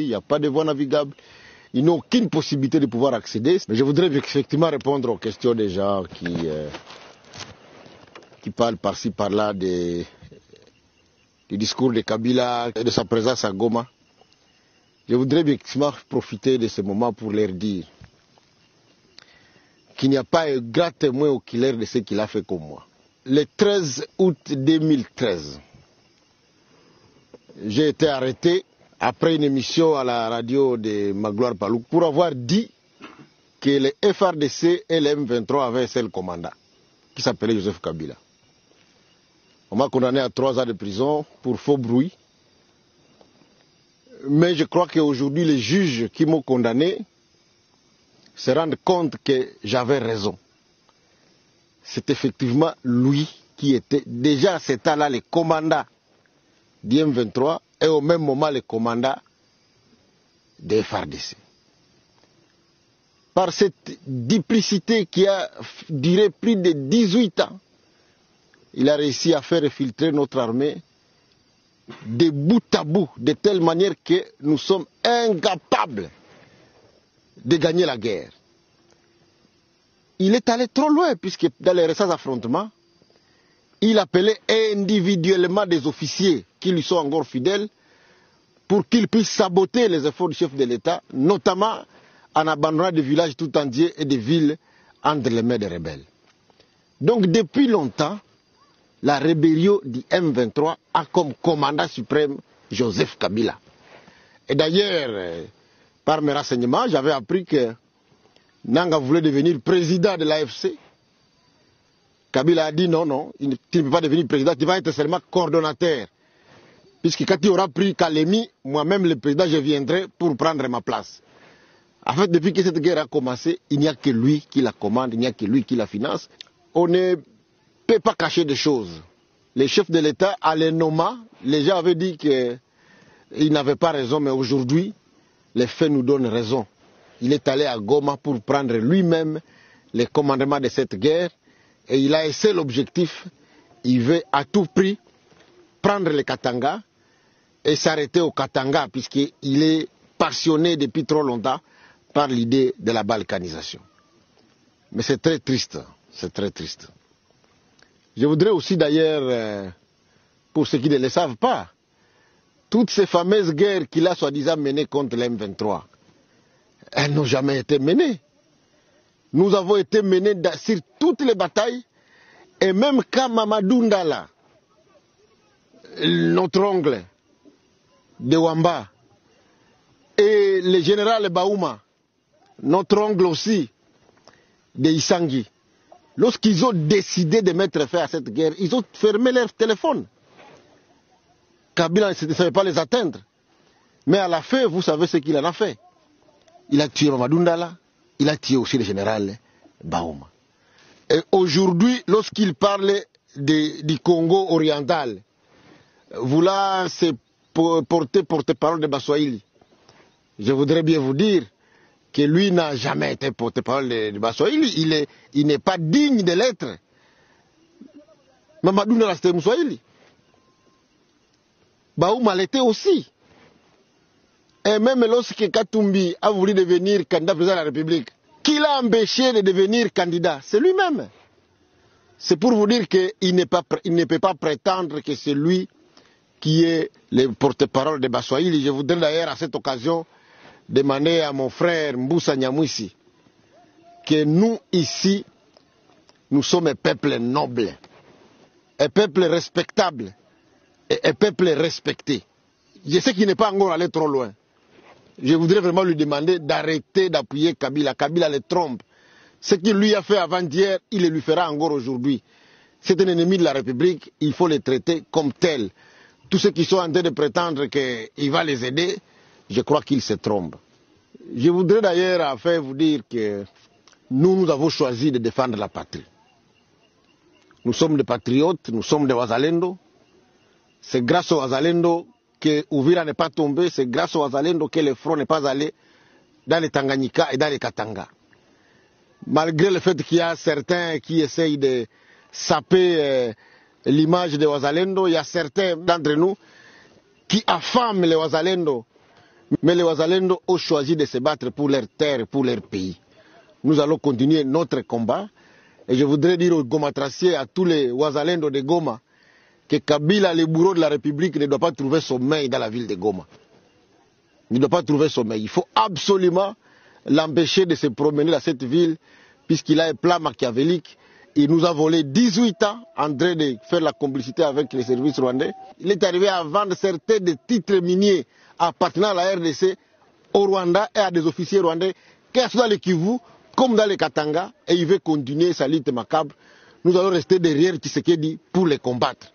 n'y a pas de voie navigable. Ils n'ont aucune possibilité de pouvoir accéder. Mais je voudrais effectivement répondre aux questions des gens qui parlent par-ci par-là du discours de Kabila et de sa présence à Goma. Je voudrais effectivement profiter de ce moment pour leur dire qu'il n'y a pas un grand témoin oculaire de ce qu'il a fait comme moi. Le 13 août 2013, j'ai été arrêté après une émission à la radio de Magloire Palouk pour avoir dit que le FRDC et le M23 avaient un seul commandant qui s'appelait Joseph Kabila. On m'a condamné à 3 ans de prison pour faux bruit. Mais je crois qu'aujourd'hui, les juges qui m'ont condamné se rendent compte que j'avais raison. C'est effectivement lui qui était déjà à cet temps-là le commandant du M23 et au même moment le commandant des FARDC. Par cette duplicité qui a duré plus de 18 ans, il a réussi à faire filtrer notre armée de bout à bout, de telle manière que nous sommes incapables de gagner la guerre. Il est allé trop loin, puisque dans les récents affrontements, il appelait individuellement des officiers qui lui sont encore fidèles pour qu'ils puissent saboter les efforts du chef de l'État, notamment en abandonnant des villages tout entiers et des villes entre les mains des rebelles. Donc depuis longtemps, la rébellion du M23 a comme commandant suprême Joseph Kabila. Et d'ailleurs, par mes renseignements, j'avais appris que Nanga voulait devenir président de l'AFC. Kabila a dit non, tu ne peux pas devenir président, tu vas être seulement coordonnateur. Puisque quand il aura pris Kalemi, moi-même le président, je viendrai pour prendre ma place. En fait, depuis que cette guerre a commencé, il n'y a que lui qui la commande, il n'y a que lui qui la finance. On ne peut pas cacher des choses. Les chefs de l'État, à l'ENOMA, les gens avaient dit qu'ils n'avaient pas raison, mais aujourd'hui, les faits nous donnent raison. Il est allé à Goma pour prendre lui-même le commandement de cette guerre et il a un seul objectif, il veut à tout prix prendre le Katanga et s'arrêter au Katanga puisqu'il est passionné depuis trop longtemps par l'idée de la balkanisation. Mais c'est très triste, c'est très triste. Je voudrais aussi d'ailleurs, pour ceux qui ne le savent pas, toutes ces fameuses guerres qu'il a soi-disant menées contre l'M23, elles n'ont jamais été menées. Nous avons été menés sur toutes les batailles, et même quand Mamadou Ndala, notre oncle de Wamba, et le général Baouma, notre oncle aussi de Isangi, lorsqu'ils ont décidé de mettre fin à cette guerre, ils ont fermé leur téléphone. Kabila ne savait pas les atteindre. Mais à la fin, vous savez ce qu'il en a fait. Il a tué Mamadou Ndala, il a tué aussi le général Baouma. Et aujourd'hui, lorsqu'il parle du Congo oriental, vouloir se porte-parole de Baswahili, je voudrais bien vous dire que lui n'a jamais été porte-parole de Baswahili. Il n'est pas digne de l'être. Mamadou Ndala c'était Mousswahili. Baouma l'était aussi. Et même lorsque Katumbi a voulu devenir candidat président de la République, qui l'a empêché de devenir candidat? C'est lui-même. C'est pour vous dire qu'il ne peut pas prétendre que c'est lui qui est le porte-parole de Baswahili. Je voudrais d'ailleurs à cette occasion demander à mon frère Mboussa Nyamwisi que nous ici, nous sommes un peuple noble, un peuple respectable et un peuple respecté. Je sais qu'il n'est pas encore allé trop loin. Je voudrais vraiment lui demander d'arrêter d'appuyer Kabila. Kabila le trompe. Ce qu'il lui a fait avant-hier, il le lui fera encore aujourd'hui. C'est un ennemi de la République, il faut le traiter comme tel. Tous ceux qui sont en train de prétendre qu'il va les aider, je crois qu'ils se trompent. Je voudrais d'ailleurs enfin vous dire que nous avons choisi de défendre la patrie. Nous sommes des patriotes, nous sommes des Wazalendo. C'est grâce aux Wazalendo que Uvira n'est pas tombé, c'est grâce aux Wazalendo que le front n'est pas allé dans les Tanganyika et dans les Katanga. Malgré le fait qu'il y a certains qui essayent de saper l'image des Wazalendo, il y a certains d'entre nous qui affament les Wazalendo Mais les Wazalendo ont choisi de se battre pour leur terre, pour leur pays. Nous allons continuer notre combat. Et je voudrais dire aux Gomatraciers, à tous les Wazalendo de Goma, que Kabila, le bourreau de la République, ne doit pas trouver sommeil dans la ville de Goma. Il ne doit pas trouver sommeil. Il faut absolument l'empêcher de se promener dans cette ville, puisqu'il a un plan machiavélique. Il nous a volé 18 ans en train de faire la complicité avec les services rwandais. Il est arrivé à vendre certains des titres miniers appartenant à la RDC au Rwanda et à des officiers rwandais, que ce soit dans le Kivu, comme dans les Katanga, et il veut continuer sa lutte macabre. Nous allons rester derrière Tshisekedi pour les combattre.